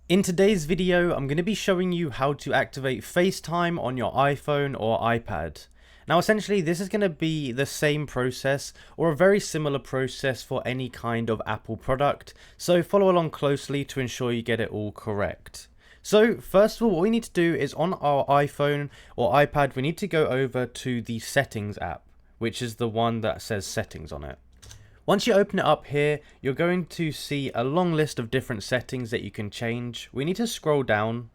In today's video, I'm going to be showing you how to activate FaceTime on your iPhone or iPad. Now essentially this is going to be the same process or a very similar process for any kind of Apple product, so follow along closely to ensure you get it all correct. So first of all, what we need to do is on our iPhone or iPad, we need to go over to the Settings app, which is the one that says Settings on it. Once you open it up here, you're going to see a long list of different settings that you can change. We need to scroll down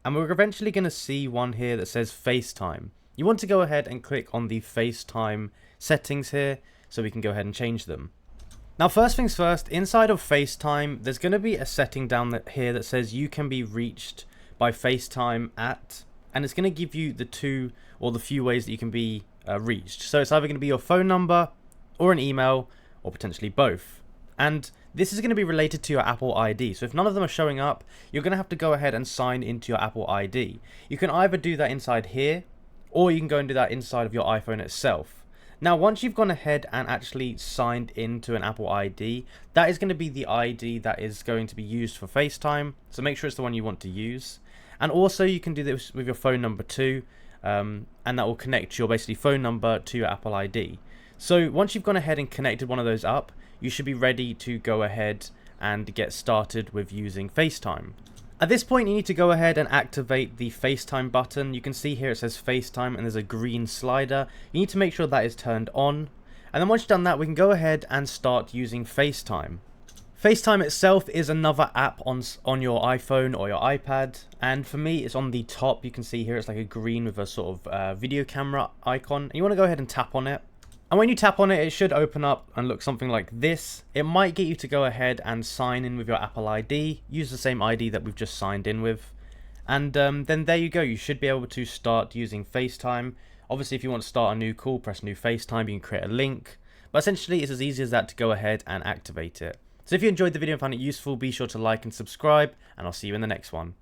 and we're eventually going to see one here that says FaceTime. You want to go ahead and click on the FaceTime settings here so we can go ahead and change them. Now first things first, inside of FaceTime, there's going to be a setting down here that says you can be reached by FaceTime at, and it's going to give you the two or the few ways that you can be reached. So it's either going to be your phone number or an email, or potentially both. And this is going to be related to your Apple ID. So if none of them are showing up, you're going to have to go ahead and sign into your Apple ID. You can either do that inside here, or you can go and do that inside of your iPhone itself. Now, once you've gone ahead and actually signed into an Apple ID, that is going to be the ID that is going to be used for FaceTime. So make sure it's the one you want to use. And also you can do this with your phone number too, and that will connect your basically phone number to your Apple ID. So once you've gone ahead and connected one of those up, you should be ready to go ahead and get started with using FaceTime. At this point, you need to go ahead and activate the FaceTime button. You can see here it says FaceTime and there's a green slider. You need to make sure that is turned on. And then once you've done that, we can go ahead and start using FaceTime. FaceTime itself is another app on your iPhone or your iPad, and for me it's on the top. You can see here it's like a green with a sort of video camera icon, and you want to go ahead and tap on it. And when you tap on it, it should open up and look something like this. It might get you to go ahead and sign in with your Apple ID. Use the same ID that we've just signed in with. And then there you go. You should be able to start using FaceTime. Obviously, if you want to start a new call, press new FaceTime. You can create a link. But essentially, it's as easy as that to go ahead and activate it. So if you enjoyed the video and found it useful, be sure to like and subscribe. And I'll see you in the next one.